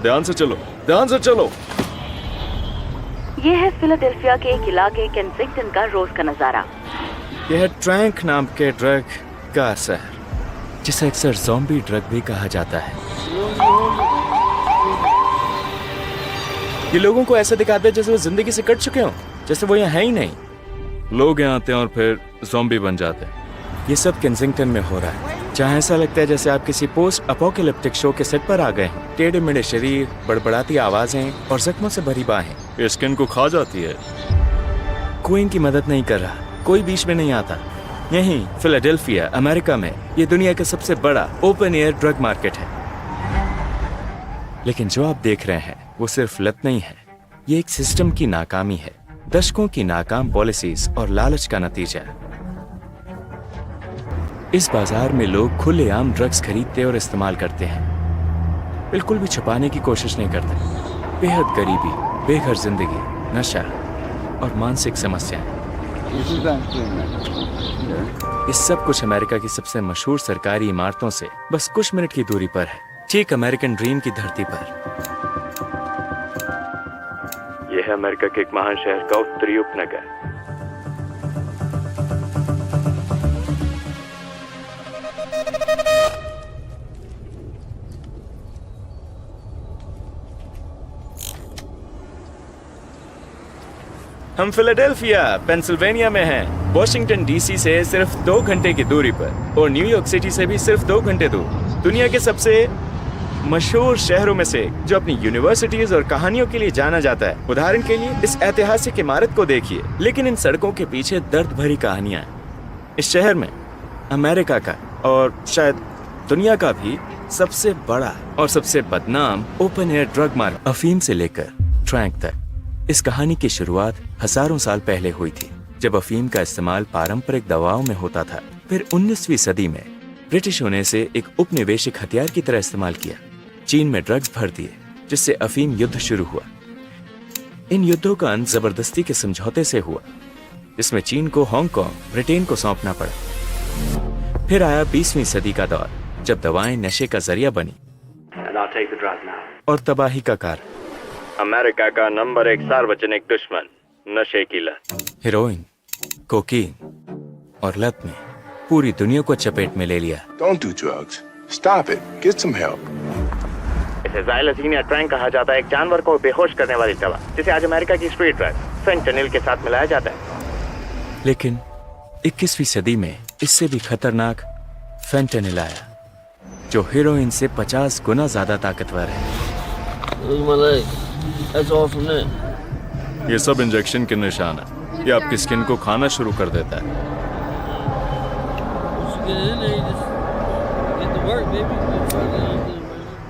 ध्यान से चलो, ध्यान से चलो। ये है फिलाडेल्फिया के एक इलाके केंसिंगटन का रोज का नजारा। यह है ट्रैंक नाम के ड्रग का शहर, जिसे अक्सर ज़ॉम्बी ड्रग भी कहा जाता है। ये लोगों को ऐसा दिखाते हैं जैसे वो जिंदगी से कट चुके हों, जैसे वो यहाँ है ही नहीं। लोग यहाँ आते हैं और फिर ज़ॉम्बी बन जाते हैं। ये सब केंसिंगटन में हो रहा है, जहाँ ऐसा लगता है जैसे आप किसी पोस्ट अपोकैलिप्टिक शो के सेट पर आ गए हैं। टेढ़े मेढ़े शरीर, बड़बड़ाती आवाजें और जख्मों से भरी बाहें। ये स्किन को खा जाती है। कोई इनकी मदद नहीं कर रहा, कोई बीच में नहीं आता। यहीं फिलाडेल्फिया अमेरिका में ये दुनिया का सबसे बड़ा ओपन एयर ड्रग मार्केट है। लेकिन जो आप देख रहे हैं वो सिर्फ लत नहीं है, ये एक सिस्टम की नाकामी है, दशकों की नाकाम पॉलिसीज और लालच का नतीजा है। इस बाजार में लोग खुलेआम ड्रग्स खरीदते और इस्तेमाल करते हैं, बिल्कुल भी छुपाने की कोशिश नहीं करते। बेहद गरीबी, बेघर जिंदगी, नशा और मानसिक समस्याएं, ये सब कुछ अमेरिका की सबसे मशहूर सरकारी इमारतों से बस कुछ मिनट की दूरी पर है, ठीक अमेरिकन ड्रीम की धरती पर। यह है अमेरिका के एक महान शहर का उत्तरी उपनगर। हम फिलाडेल्फिया पेंसिल्वेनिया में हैं, वॉशिंगटन डीसी से सिर्फ 2 घंटे की दूरी पर और न्यूयॉर्क सिटी से भी सिर्फ 2 घंटे दूर। दुनिया के सबसे मशहूर शहरों में से, जो अपनी यूनिवर्सिटीज और कहानियों के लिए जाना जाता है। उदाहरण के लिए इस ऐतिहासिक इमारत को देखिए, लेकिन इन सड़कों के पीछे दर्द भरी कहानियां हैं। इस शहर में अमेरिका का और शायद दुनिया का भी सबसे बड़ा और सबसे बदनाम ओपन एयर ड्रग मार्केट, अफीम से लेकर ट्रैंक तक। इस कहानी की शुरुआत हजारों साल पहले हुई थी, जब अफीम का इस्तेमाल पारंपरिक दवाओं में होता था। फिर 19वीं सदी में ब्रिटिशों ने इसे एक उपनिवेशिक हथियार की तरह इस्तेमाल किया। चीन में ड्रग्स भर दिए, जिससे अफीम युद्ध शुरू हुआ। इन युद्धों का अंत जबरदस्ती के समझौते से हुआ, जिसमें चीन को हांगकांग ब्रिटेन को सौंपना पड़ा। फिर आया 20वीं सदी का दौर, जब दवाएं नशे का जरिया बनी और तबाही का कारण। अमेरिका का नंबर 1 सार्वजनिक दुश्मन नशे की लत, हेरोइन, कोकीन और लत ने पूरी दुनिया को चपेट में ले लिया। Don't do drugs. Stop it. Get some help. इसे ज़ाइलोसिन या ट्रैंक कहा जाता है, एक जानवर को बेहोश करने वाली दवा, जिसे आज अमेरिका की स्ट्रीट ड्रग फेंटनिल के साथ मिलाया जाता है। लेकिन 21वीं सदी में इससे भी खतरनाक फेंटनिल आया, जो हेरोइन से 50 गुना ज्यादा ताकतवर है। ये सब इंजेक्शन के निशान है। ये आपकी स्किन को खाना शुरू कर देता है।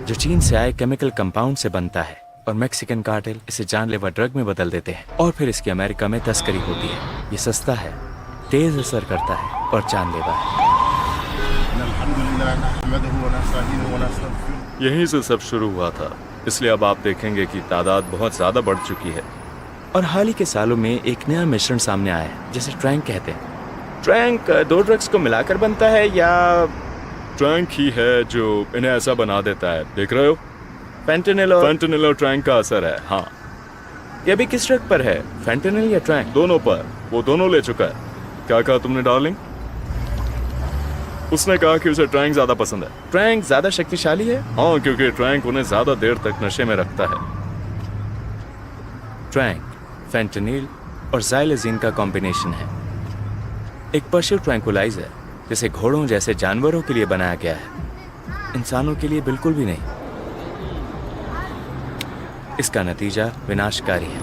जो चीन से आए केमिकल कंपाउंड से बनता है और मैक्सिकन कार्टेल इसे जानलेवा ड्रग में बदल देते हैं और फिर इसकी अमेरिका में तस्करी होती है। ये सस्ता है, तेज असर करता है और जानलेवा है। यहीं से सब शुरू हुआ था, इसलिए अब आप देखेंगे कि तादाद बहुत ज्यादा बढ़ चुकी है। और हाल ही के सालों में एक नया मिश्रण सामने आया है, जिसे ट्रैंक कहते हैं। ट्रैंक 2 ड्रग्स को मिलाकर बनता है, या ट्रैंक ही है जो इन्हें ऐसा बना देता है। देख रहे हो, फेंटनिल और ट्रैंक का असर है। हाँ, ये भी किस ड्रग पर है, फेंटनिल या ट्रैंक? दोनों पर। वो दोनों ले चुका है। क्या कहा तुमने डार्लिंग? उसने कहा कि उसे ट्रैंक ज्यादा पसंद है। ट्रैंक ज्यादा शक्तिशाली है? हाँ, क्योंकि ट्रैंक उन्हें ज्यादा देर तक नशे में रखता है। ट्रैंक, फेंटनिल और ज़ाइलोसिन का कॉम्बिनेशन है। एक पशु ट्रैंकुलाइजर, जिसे घोड़ों जैसे जानवरों के लिए बनाया गया है, इंसानों के लिए बिल्कुल भी नहीं। इसका नतीजा विनाशकारी है।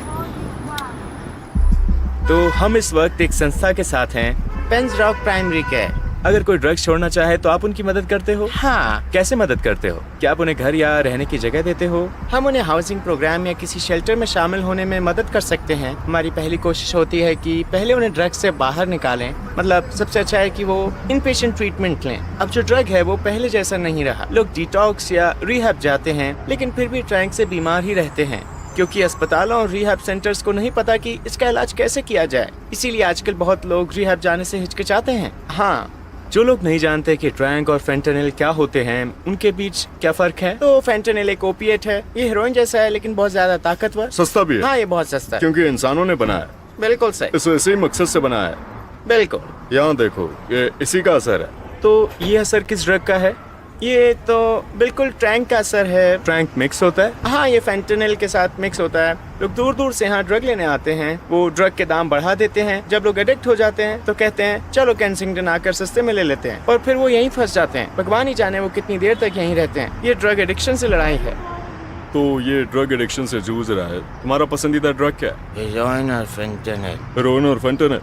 तो हम इस वक्त एक संस्था के साथ हैं, पेंस रॉक प्राइमरी केयर। अगर कोई ड्रग्स छोड़ना चाहे तो आप उनकी मदद करते हो? हाँ। कैसे मदद करते हो? क्या आप उन्हें घर या रहने की जगह देते हो? हम उन्हें हाउसिंग प्रोग्राम या किसी शेल्टर में शामिल होने में मदद कर सकते हैं। हमारी पहली कोशिश होती है कि पहले उन्हें ड्रग्स से बाहर निकालें। मतलब सबसे अच्छा है कि वो इन पेशेंट ट्रीटमेंट लें। अब जो ड्रग है वो पहले जैसा नहीं रहा। लोग डिटॉक्स या रिहैब जाते हैं, लेकिन फिर भी ट्रैंक से बीमार ही रहते हैं, क्योंकि अस्पतालों और रिहैब सेंटर्स को नहीं पता कि इसका इलाज कैसे किया जाए। इसीलिए आजकल बहुत लोग रिहैब जाने से हिचकिचाते हैं। हाँ, जो लोग नहीं जानते कि ट्रैंक और फेंटेनिल क्या होते हैं, उनके बीच क्या फर्क है, तो फेंटेनिल एक ओपिएट है। ये हेरोइन जैसा है लेकिन बहुत ज्यादा ताकतवर। सस्ता भी है। हाँ, ये बहुत सस्ता है। क्योंकि इंसानों ने बनाया। बिल्कुल सही। इसे इसी मकसद से बनाया है। बिल्कुल। यहाँ देखो, ये इसी का असर है। तो ये असर किस ड्रग का है? ये तो बिल्कुल ट्रैंक का असर है। ट्रैंक मिक्स होता है। हाँ, ये फेंटेनिल के साथ मिक्स होता है। लोग दूर दूर से यहाँ ड्रग लेने आते हैं, वो ड्रग के दाम बढ़ा देते हैं। जब लोग एडिक्ट हो जाते हैं तो कहते हैं चलो केंसिंगटन आकर सस्ते में ले लेते हैं, और फिर वो यहीं फंस जाते हैं। भगवान ही जाने वो कितनी देर तक यहीं रहते हैं। ये ड्रग एडिक्शन से लड़ाई है। तो ये ड्रग एडिक्शन से जूझ रहा है। तुम्हारा पसंदीदा ड्रग क्या है? हेरोइन और फेंटेनिल। हेरोइन और फेंटेनिल।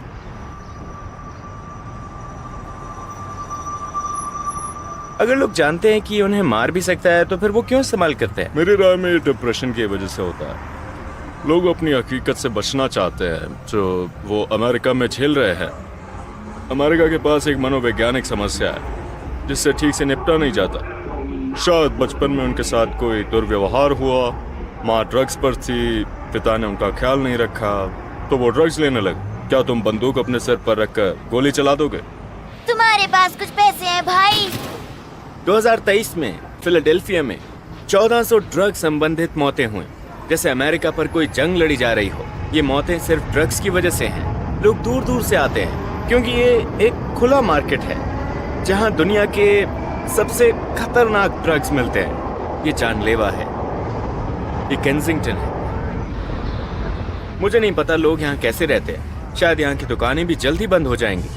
अगर लोग जानते हैं कि उन्हें मार भी सकता है तो फिर वो क्यों इस्तेमाल करते हैं? मेरी राय में ये डिप्रेशन की वजह से होता है। लोग अपनी हकीकत से बचना चाहते हैं जो वो अमेरिका में झेल रहे हैं। अमेरिका के पास एक मनोवैज्ञानिक समस्या है जिससे ठीक से निपटा नहीं जाता। शायद बचपन में उनके साथ कोई दुर्व्यवहार हुआ, माँ ड्रग्स पर थी, पिता ने उनका ख्याल नहीं रखा तो वो ड्रग्स लेने लगे। क्या तुम बंदूक अपने सर पर रखकर गोली चला दोगे? तुम्हारे पास कुछ पैसे हैं भाई? 2023 में फिलाडेल्फिया में 1400 ड्रग संबंधित मौतें हुई, जैसे अमेरिका पर कोई जंग लड़ी जा रही हो। ये मौतें सिर्फ ड्रग्स की वजह से हैं। लोग दूर दूर से आते हैं क्योंकि ये एक खुला मार्केट है जहां दुनिया के सबसे खतरनाक ड्रग्स मिलते हैं। ये जानलेवा है। ये केंसिंगटन है। मुझे नहीं पता लोग यहाँ कैसे रहते हैं। शायद यहाँ की दुकानें भी जल्द ही बंद हो जाएंगी।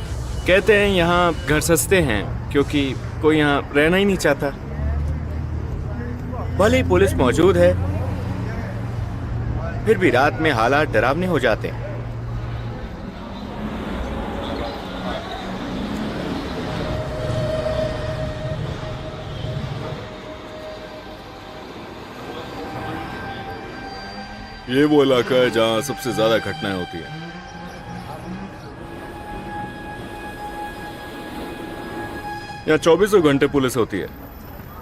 कहते हैं यहाँ घर सस्ते हैं क्योंकि कोई यहाँ रहना ही नहीं चाहता। भले ही पुलिस मौजूद है, फिर भी रात में हालात डरावने हो जाते हैं। ये वो इलाका है जहाँ सबसे ज्यादा घटनाएं होती है। यहाँ 24 घंटे पुलिस होती है,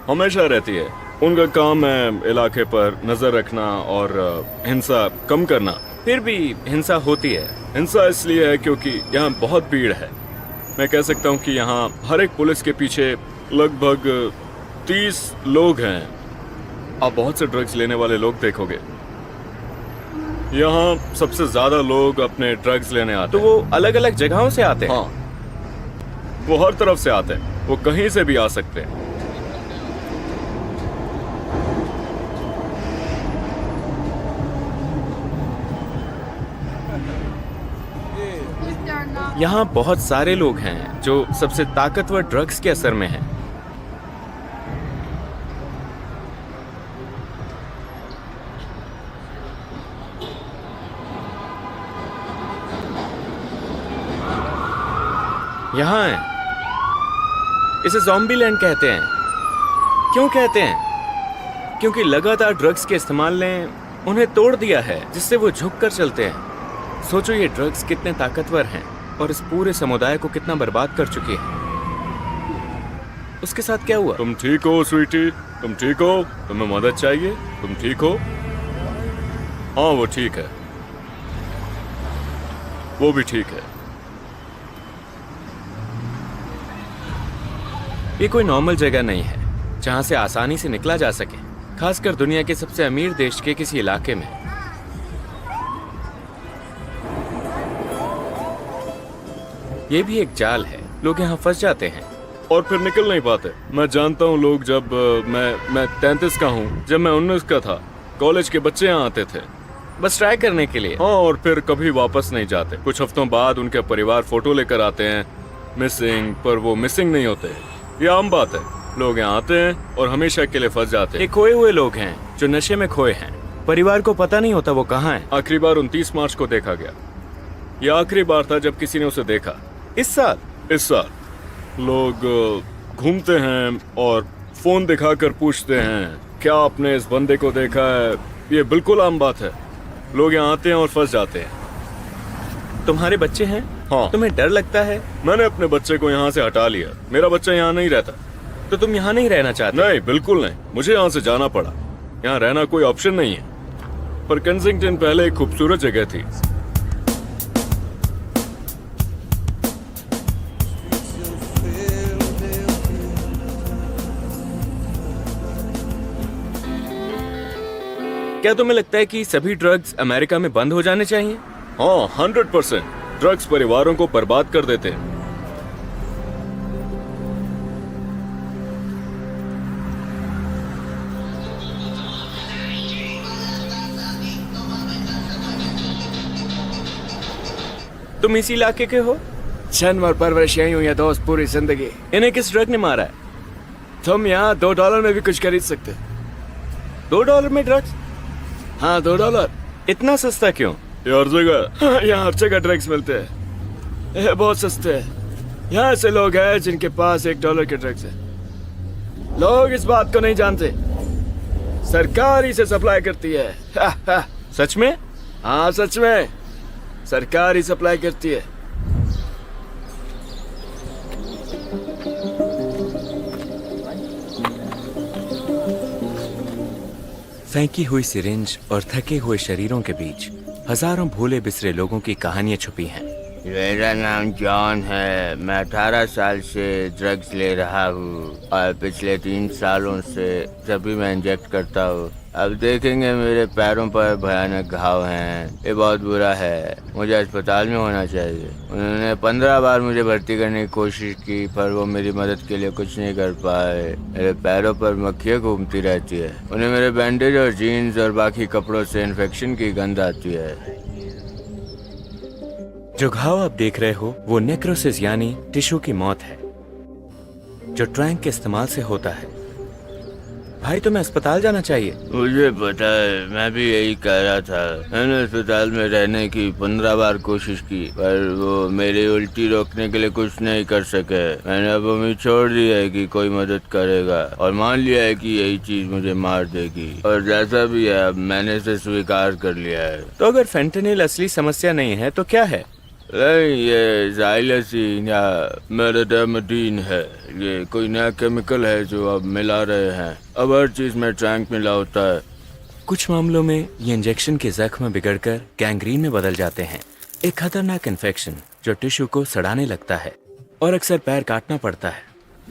हमेशा रहती है। उनका काम है इलाके पर नजर रखना और हिंसा कम करना। फिर भी हिंसा होती है। हिंसा इसलिए है क्योंकि यहाँ बहुत भीड़ है। मैं कह सकता हूँ कि यहाँ हर एक पुलिस के पीछे लगभग 30 लोग हैं। आप बहुत से ड्रग्स लेने वाले लोग देखोगे। यहाँ सबसे ज्यादा लोग अपने ड्रग्स लेने आते तो हैं। वो अलग अलग जगहों से आते हैं। हाँ, वो हर तरफ से आते हैं। वो कहीं से भी आ सकते हैं। यहाँ बहुत सारे लोग हैं जो सबसे ताकतवर ड्रग्स के असर में हैं। यहाँ है। इसे ज़ॉम्बी लैंड कहते हैं। क्यों कहते हैं? क्योंकि लगातार ड्रग्स के इस्तेमाल ने उन्हें तोड़ दिया है, जिससे वो झुक कर चलते हैं। सोचो ये ड्रग्स कितने ताकतवर हैं और इस पूरे समुदाय को कितना बर्बाद कर चुके हैं। उसके साथ क्या हुआ? तुम ठीक हो स्वीटी? तुम ठीक हो? तुम्हें मदद चाहिए? तुम ठीक हो? हाँ, वो ठीक है। वो भी ठीक है। ये कोई नॉर्मल जगह नहीं है जहां से आसानी से निकला जा सके, खासकर दुनिया के सबसे अमीर देश के किसी इलाके में। ये भी एक जाल है। लोग यहाँ फंस जाते हैं और फिर निकल नहीं पाते। मैं जानता हूँ लोग, जब मैं 33 का हूँ, जब मैं 19 का था, कॉलेज के बच्चे यहाँ आते थे बस ट्राई करने के लिए। हाँ, और फिर कभी वापस नहीं जाते। कुछ हफ्तों बाद उनके परिवार फोटो लेकर आते हैं मिसिंग, पर वो मिसिंग नहीं होते। ये आम बात है। लोग यहाँ आते हैं और हमेशा के लिए फंस जाते ये हैं। खोए हुए लोग हैं जो नशे में खोए हैं। परिवार को पता नहीं होता वो कहाँ है। आखिरी बार 29 मार्च को देखा गया। ये आखिरी बार था जब किसी ने उसे देखा। इस साल लोग घूमते हैं और फोन दिखाकर पूछते हैं क्या आपने इस बंदे को देखा है। ये बिल्कुल आम बात है। लोग यहाँ आते हैं और फंस जाते हैं। तुम्हारे बच्चे हैं? हाँ। तुम्हें डर लगता है? मैंने अपने बच्चे को यहाँ से हटा लिया। मेरा बच्चा यहाँ नहीं रहता। तो तुम यहाँ नहीं रहना चाहते? नहीं, बिल्कुल नहीं। मुझे यहाँ से जाना पड़ा। यहाँ रहना कोई ऑप्शन नहीं है। पर केंसिंगटन पहले एक खूबसूरत जगह थी। क्या तुम्हें लगता है कि सभी ड्रग्स अमेरिका में बंद हो जाने चाहिए? हाँ, 100%। ड्रग्स परिवारों को बर्बाद कर देते हैं। तुम इसी इलाके के हो? जन्म और परवरिश यहीं हुई है दोस्त, पूरी जिंदगी। इन्हें किस ड्रग ने मारा है? तुम यहाँ $2 में भी कुछ खरीद सकते। $2 में ड्रग्स? हाँ, $2। इतना सस्ता क्यों? ये हर जगह। हाँ, यहाँ हर जगह ड्रग्स मिलते हैं। ये बहुत सस्ते हैं। यहाँ से लोग हैं जिनके पास $1 के ड्रग्स है। लोग इस बात को नहीं जानते, सरकार ही से सप्लाई करती है। सच में? हाँ, सच में सरकार ही सप्लाई करती है। फेंकी हुई सिरिंज और थके हुए शरीरों के बीच हजारों भूले बिसरे लोगों की कहानियां छुपी हैं। मेरा नाम जॉन है। मैं 18 साल से ड्रग्स ले रहा हूँ और पिछले 3 सालों से जब भी मैं इंजेक्ट करता हूँ। अब देखेंगे मेरे पैरों पर भयानक घाव हैं। ये बहुत बुरा है, मुझे अस्पताल में होना चाहिए। उन्होंने 15 बार मुझे भर्ती करने की कोशिश की पर वो मेरी मदद के लिए कुछ नहीं कर पाए। मेरे पैरों पर मक्खियाँ घूमती रहती है। उन्हें मेरे बैंडेज और जीन्स और बाकी कपड़ों से इन्फेक्शन की गंध आती है। जो घाव आप देख रहे हो वो नेक्रोसिस यानी टिश्यू की मौत है, जो ट्रैंक के इस्तेमाल से होता है। भाई तुम्हें अस्पताल जाना चाहिए। मुझे पता है, मैं भी यही कह रहा था। मैंने अस्पताल में रहने की 15 बार कोशिश की पर वो मेरी उल्टी रोकने के लिए कुछ नहीं कर सके। मैंने अब उम्मीद छोड़ दी है कि कोई मदद करेगा और मान लिया है कि यही चीज मुझे मार देगी। और जैसा भी है अब मैंने इसे स्वीकार कर लिया है। तो अगर फेंटेनिल असली समस्या नहीं है तो क्या है? नहीं, ये ज़ाइलसीन या मेटाडामाटीन है। ये कोई नया केमिकल है जो अब मिला रहे हैं। अब हर चीज में ट्रैंक मिला होता है। कुछ मामलों में ये इंजेक्शन के जख्म बिगड़कर गैंग्रीन में बदल जाते हैं, एक खतरनाक इन्फेक्शन जो टिश्यू को सड़ाने लगता है और अक्सर पैर काटना पड़ता है।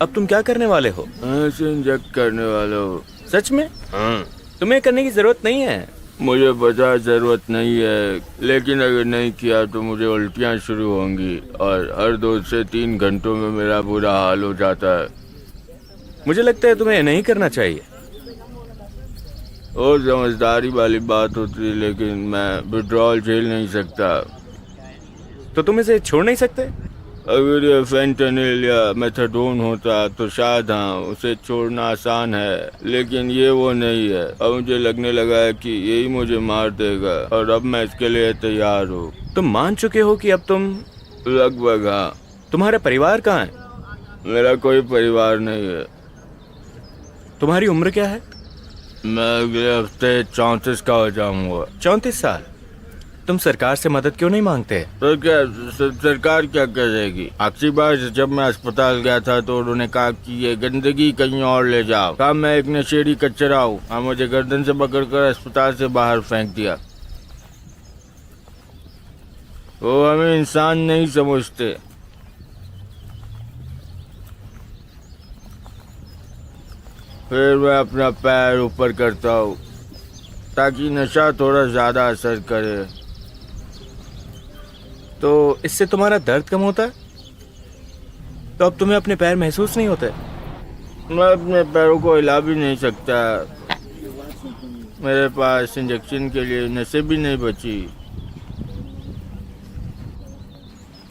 अब तुम क्या करने वाले हो? ऐसे इंजेक्ट करने वाला हो। सच में? हाँ, तुम्हें करने की जरूरत नहीं है। मुझे पता जरूरत नहीं है, लेकिन अगर नहीं किया तो मुझे उल्टियाँ शुरू होंगी और हर 2 से 3 घंटों में मेरा बुरा हाल हो जाता है। मुझे लगता है तुम्हें नहीं करना चाहिए। और समझदारी वाली बात होती है, लेकिन मैं विड्रॉल झेल नहीं सकता। तो तुम इसे छोड़ नहीं सकते? अगर ये फेंटेनिल या मेथाडोन होता तो शायद हाँ, उसे छोड़ना आसान है, लेकिन ये वो नहीं है। अब मुझे लगने लगा है कि यही मुझे मार देगा और अब मैं इसके लिए तैयार हूँ। तुम मान चुके हो कि अब तुम? लगभग हाँ। तुम्हारा परिवार कहाँ है? मेरा कोई परिवार नहीं है। तुम्हारी उम्र क्या है? मैं अगले हफ्ते 34 का हो जाऊंगा। 34 साल? तुम सरकार से मदद क्यों नहीं मांगते? तो क्या सरकार क्या करेगी? आखिरी बार जब मैं अस्पताल गया था तो उन्होंने कहा कि ये गंदगी कहीं और ले जाओ। कहा मैं एक नशेड़ी कचरा हूँ। हाँ, मुझे गर्दन से पकड़कर अस्पताल से बाहर फेंक दिया। वो हमें इंसान नहीं समझते। फिर मैं अपना पैर ऊपर करता हूँ ताकि नशा थोड़ा ज्यादा असर करे। तो इससे तुम्हारा दर्द कम होता है? तो अब तुम्हें अपने पैर महसूस नहीं होते? मैं अपने पैरों को हिला भी नहीं सकता। मेरे पास इंजेक्शन के लिए नसें भी नहीं बची।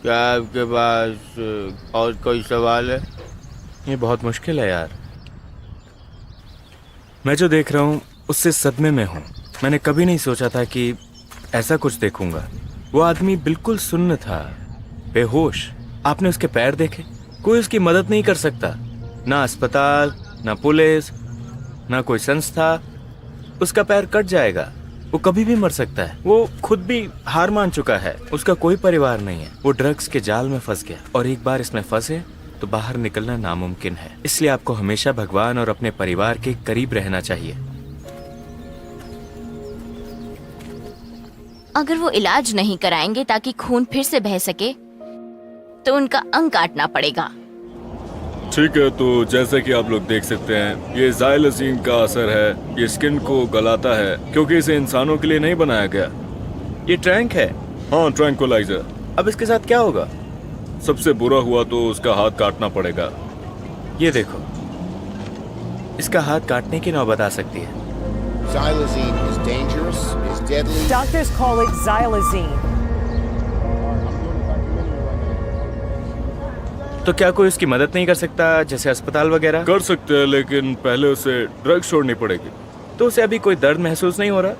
क्या आपके पास और कोई सवाल है? ये बहुत मुश्किल है यार। मैं जो देख रहा हूँ उससे सदमे में हूँ। मैंने कभी नहीं सोचा था कि ऐसा कुछ देखूंगा। वो आदमी बिल्कुल सुन्न था, बेहोश। आपने उसके पैर देखे? कोई उसकी मदद नहीं कर सकता, ना अस्पताल, ना पुलिस, ना कोई संस्था। उसका पैर कट जाएगा, वो कभी भी मर सकता है। वो खुद भी हार मान चुका है। उसका कोई परिवार नहीं है। वो ड्रग्स के जाल में फंस गया और एक बार इसमें फंसे तो बाहर निकलना नामुमकिन है। इसलिए आपको हमेशा भगवान और अपने परिवार के करीब रहना चाहिए। अगर वो इलाज नहीं कराएंगे ताकि खून फिर से बह सके तो उनका अंग काटना पड़ेगा। ठीक है, तो जैसे कि आप लोग देख सकते हैं, ये ज़ाइलजीन का असर है। ये स्किन को गलाता है क्योंकि इसे इंसानों के लिए नहीं बनाया गया। ये ट्रैंक है। हाँ, ट्रैंकुलाइजर। अब इसके साथ क्या होगा? सबसे बुरा हुआ तो उसका हाथ काटना पड़ेगा। ये देखो, इसका हाथ काटने की नौबत आ सकती है। Xylazine is dangerous, is deadly. Doctors call it xylazine. तो क्या कोई उसकी मदद नहीं कर सकता, जैसे अस्पताल वगैरह? कर सकते हैं, लेकिन पहले उसे ड्रग छोड़नी पड़ेगी। तो उसे अभी कोई दर्द महसूस नहीं हो रहा?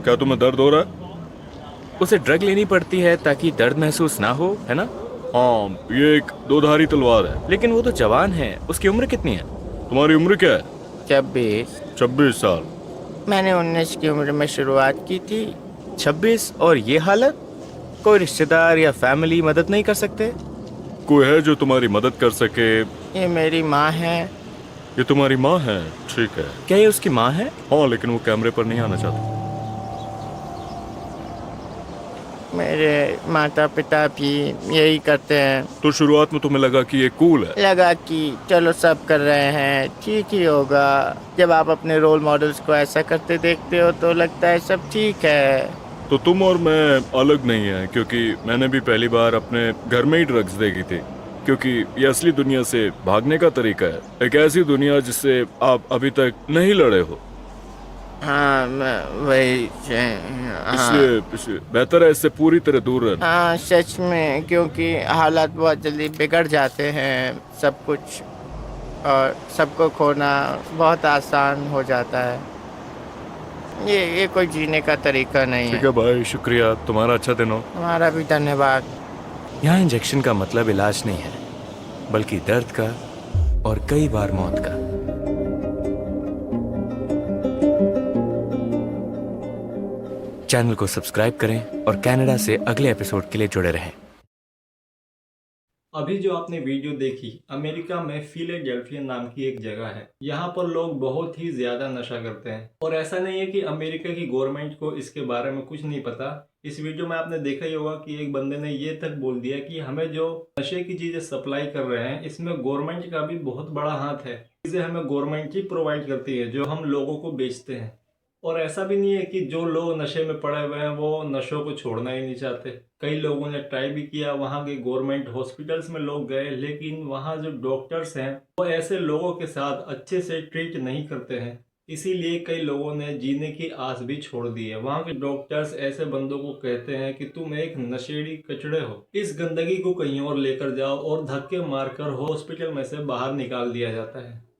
क्या तुम्हें दर्द हो रहा है? उसे ड्रग लेनी पड़ती है ताकि दर्द महसूस ना हो, है ना? हाँ, ये एक दोधारी तलवार है। लेकिन वो तो जवान है, उसकी उम्र कितनी है? तुम्हारी उम्र क्या है? 26। 26 साल। मैंने 19 की उम्र में शुरुआत की थी। 26 और ये हालत? कोई रिश्तेदार या फैमिली मदद नहीं कर सकते? कोई है जो तुम्हारी मदद कर सके? ये मेरी माँ है। ये तुम्हारी माँ है? ठीक है। क्या ये उसकी माँ है? हाँ, लेकिन वो कैमरे पर नहीं आना चाहती। मेरे माता पिता भी यही करते हैं। तो शुरुआत में तुम्हें लगा कि ये कूल है? लगा कि चलो सब कर रहे हैं, ठीक ही होगा। जब आप अपने रोल मॉडल्स को ऐसा करते देखते हो तो लगता है सब ठीक है। तो तुम और मैं अलग नहीं है, क्योंकि मैंने भी पहली बार अपने घर में ही ड्रग्स देखी थी। क्योंकि ये असली दुनिया से भागने का तरीका है, एक ऐसी दुनिया जिससे आप अभी तक नहीं लड़े हो। हाँ, वही हाँ। इसलिए बेहतर है इससे पूरी तरह दूर रहना। हाँ, सच में, क्योंकि हालात बहुत जल्दी बिगड़ जाते हैं। सब कुछ और सबको खोना बहुत आसान हो जाता है। ये कोई जीने का तरीका नहीं ठीक है। है भाई, शुक्रिया। तुम्हारा अच्छा दिन हो। हमारा भी धन्यवाद। यहाँ इंजेक्शन का मतलब इलाज नहीं है, बल्कि दर्द का और कई बार मौत का। चैनल को सब्सक्राइब करें और कनाडा से अगले एपिसोड के लिए जुड़े रहें। अभी जो आपने वीडियो देखी, अमेरिका में फिलाडेल्फिया नाम की एक जगह है। यहाँ पर लोग बहुत ही ज्यादा नशा करते हैं और ऐसा नहीं है कि अमेरिका की गवर्नमेंट को इसके बारे में कुछ नहीं पता। इस वीडियो में आपने देखा ही होगा कि एक बंदे ने ये तक बोल दिया कि हमें जो नशे की चीजें सप्लाई कर रहे हैं, इसमें गवर्नमेंट का भी बहुत बड़ा हाथ है। चीजें हमें गवर्नमेंट ही प्रोवाइड करती है जो हम लोगों को बेचते हैं। और ऐसा भी नहीं है कि जो लोग नशे में पड़े हुए हैं वो नशों को छोड़ना ही नहीं चाहते। कई लोगों ने ट्राई भी किया, वहाँ के गवर्नमेंट हॉस्पिटल्स में लोग गए, लेकिन वहाँ जो डॉक्टर्स हैं वो ऐसे लोगों के साथ अच्छे से ट्रीट नहीं करते हैं। इसीलिए कई लोगों ने जीने की आस भी छोड़ दी है। वहाँ के डॉक्टर्स ऐसे बंदों को कहते हैं कि तुम एक नशेड़ी कचड़े हो, इस गंदगी को कहीं और लेकर जाओ, और धक्के मारकर हॉस्पिटल में से बाहर निकाल दिया जाता है।